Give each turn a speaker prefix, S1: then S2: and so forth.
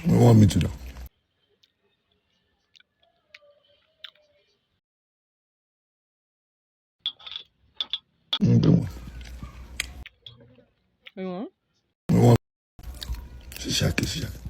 S1: You want me to do? Good one.
S2: You want?
S1: You want? Shishaki.